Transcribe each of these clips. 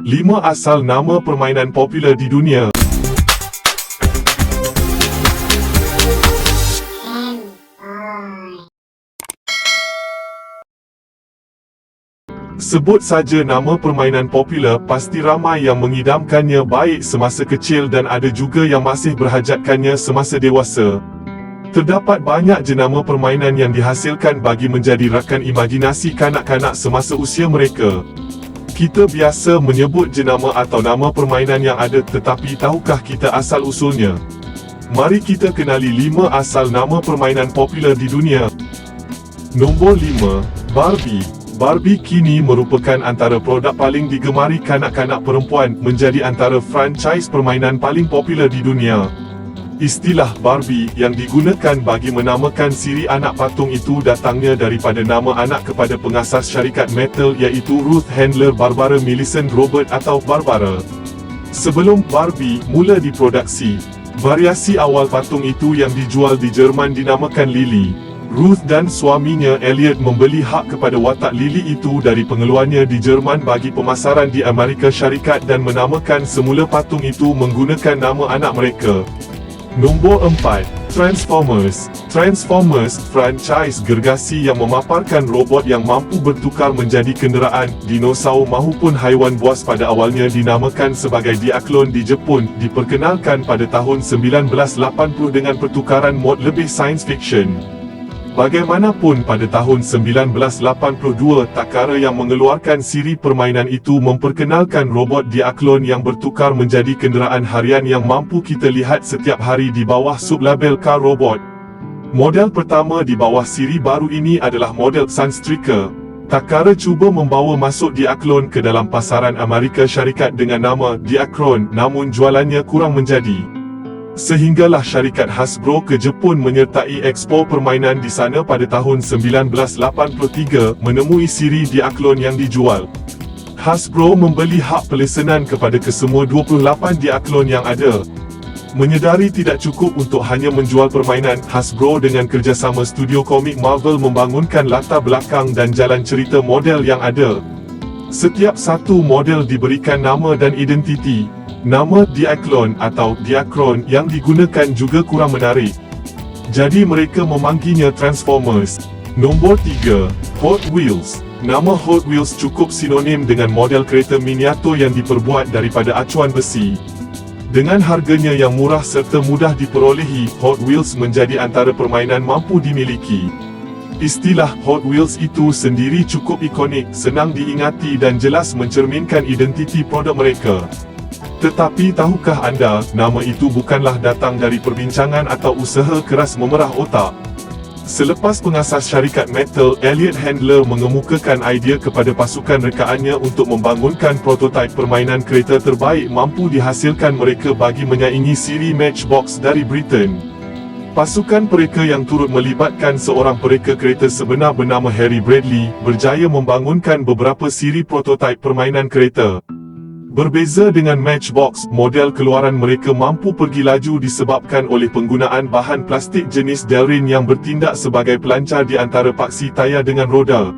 5 asal nama permainan popular di dunia. Sebut saja nama permainan popular, pasti ramai yang mengidamkannya baik semasa kecil dan ada juga yang masih berhajatkannya semasa dewasa. Terdapat banyak jenama permainan yang dihasilkan bagi menjadi rakan imajinasi kanak-kanak semasa usia mereka. Kita biasa menyebut jenama atau nama permainan yang ada, tetapi tahukah kita asal-usulnya? Mari kita kenali 5 asal nama permainan popular di dunia. Nombor 5, Barbie. Barbie kini merupakan antara produk paling digemari kanak-kanak perempuan, menjadi antara franchise permainan paling popular di dunia. Istilah Barbie yang digunakan bagi menamakan siri anak patung itu datangnya daripada nama anak kepada pengasas syarikat Mattel, iaitu Ruth Handler Barbara Millicent Robert atau Barbara. Sebelum Barbie mula diproduksi, variasi awal patung itu yang dijual di Jerman dinamakan Lily. Ruth dan suaminya Elliot membeli hak kepada watak Lily itu dari pengeluarnya di Jerman bagi pemasaran di Amerika Syarikat dan menamakan semula patung itu menggunakan nama anak mereka. Nombor 4, Transformers. Transformers, franchise gergasi yang memaparkan robot yang mampu bertukar menjadi kenderaan, dinosaur mahupun haiwan buas, pada awalnya dinamakan sebagai Diaclone di Jepun, diperkenalkan pada tahun 1980 dengan pertukaran mod lebih science fiction. Bagaimanapun, pada tahun 1982, Takara yang mengeluarkan siri permainan itu memperkenalkan robot Diaclone yang bertukar menjadi kenderaan harian yang mampu kita lihat setiap hari di bawah sublabel Car Robot. Model pertama di bawah siri baru ini adalah model Sunstreaker. Takara cuba membawa masuk Diaclone ke dalam pasaran Amerika Syarikat dengan nama Diacron, namun jualannya kurang menjadi. Sehinggalah syarikat Hasbro ke Jepun menyertai ekspo permainan di sana pada tahun 1983 menemui siri Diaclone yang dijual. Hasbro membeli hak pelesenan kepada kesemua 28 Diaclone yang ada. Menyedari tidak cukup untuk hanya menjual permainan, Hasbro dengan kerjasama studio komik Marvel membangunkan latar belakang dan jalan cerita model yang ada. Setiap satu model diberikan nama dan identiti. Nama Diaclone atau Diacron yang digunakan juga kurang menarik. Jadi mereka memanggilnya Transformers. Nombor 3, Hot Wheels. Nama Hot Wheels cukup sinonim dengan model kereta miniatur yang diperbuat daripada acuan besi. Dengan harganya yang murah serta mudah diperolehi, Hot Wheels menjadi antara permainan mampu dimiliki. Istilah Hot Wheels itu sendiri cukup ikonik, senang diingati dan jelas mencerminkan identiti produk mereka. Tetapi tahukah anda, nama itu bukanlah datang dari perbincangan atau usaha keras memerah otak. Selepas pengasas syarikat Mattel, Elliot Handler mengemukakan idea kepada pasukan rekaannya untuk membangunkan prototipe permainan kereta terbaik mampu dihasilkan mereka bagi menyaingi siri Matchbox dari Britain. Pasukan pereka yang turut melibatkan seorang pereka kereta sebenar bernama Harry Bradley, berjaya membangunkan beberapa siri prototipe permainan kereta. Berbeza dengan Matchbox, model keluaran mereka mampu pergi laju disebabkan oleh penggunaan bahan plastik jenis Delrin yang bertindak sebagai pelancar di antara paksi tayar dengan roda.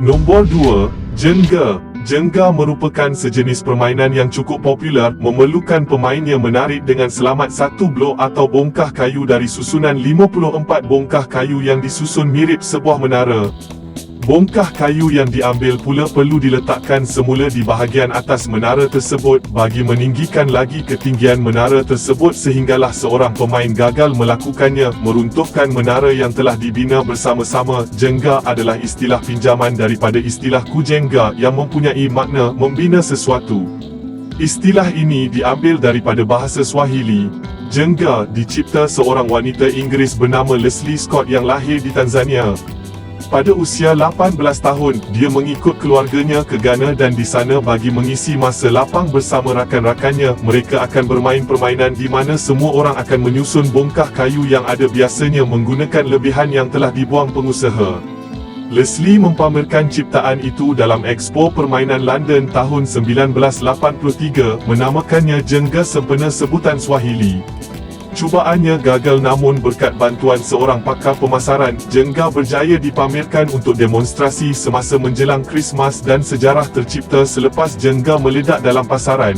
Nombor 2, Jenga. Jenga merupakan sejenis permainan yang cukup popular, memerlukan pemainnya menarik dengan selamat satu blok atau bongkah kayu dari susunan 54 bongkah kayu yang disusun mirip sebuah menara. Bongkah kayu yang diambil pula perlu diletakkan semula di bahagian atas menara tersebut bagi meninggikan lagi ketinggian menara tersebut sehinggalah seorang pemain gagal melakukannya, meruntuhkan menara yang telah dibina bersama-sama. Jenga adalah istilah pinjaman daripada istilah kujenga yang mempunyai makna membina sesuatu. Istilah ini diambil daripada bahasa Swahili. Jenga dicipta seorang wanita Inggeris bernama Leslie Scott yang lahir di Tanzania. Pada usia 18 tahun, dia mengikut keluarganya ke Ghana dan di sana bagi mengisi masa lapang bersama rakan-rakannya, mereka akan bermain permainan di mana semua orang akan menyusun bongkah kayu yang ada biasanya menggunakan lebihan yang telah dibuang pengusaha. Leslie mempamerkan ciptaan itu dalam Expo Permainan London tahun 1983, menamakannya Jenga sempena sebutan Swahili. Cubaannya gagal namun berkat bantuan seorang pakar pemasaran, Jenga berjaya dipamerkan untuk demonstrasi semasa menjelang Krismas dan sejarah tercipta selepas Jenga meledak dalam pasaran.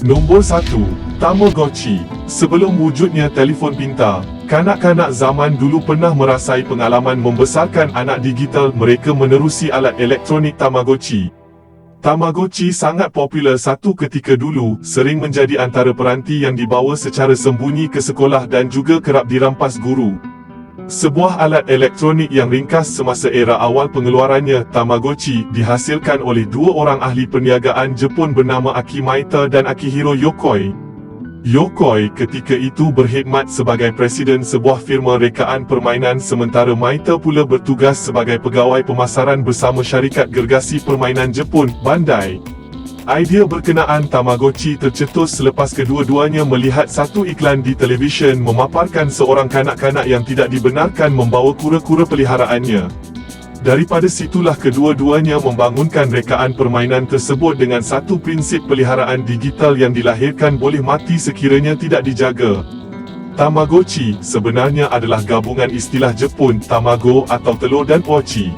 Nombor 1. Tamagotchi. Sebelum wujudnya telefon pintar, kanak-kanak zaman dulu pernah merasai pengalaman membesarkan anak digital mereka menerusi alat elektronik Tamagotchi. Tamagotchi sangat popular satu ketika dulu, sering menjadi antara peranti yang dibawa secara sembunyi ke sekolah dan juga kerap dirampas guru. Sebuah alat elektronik yang ringkas semasa era awal pengeluarannya, Tamagotchi, dihasilkan oleh dua orang ahli perniagaan Jepun bernama Aki Maita dan Akihiro Yokoi. Yokoi ketika itu berkhidmat sebagai presiden sebuah firma rekaan permainan sementara Maita pula bertugas sebagai pegawai pemasaran bersama syarikat gergasi permainan Jepun, Bandai. Idea berkenaan Tamagotchi tercetus selepas kedua-duanya melihat satu iklan di televisyen memaparkan seorang kanak-kanak yang tidak dibenarkan membawa kura-kura peliharaannya. Daripada situlah kedua-duanya membangunkan rekaan permainan tersebut dengan satu prinsip peliharaan digital yang dilahirkan boleh mati sekiranya tidak dijaga. Tamagotchi sebenarnya adalah gabungan istilah Jepun, tamago atau telur dan ochi.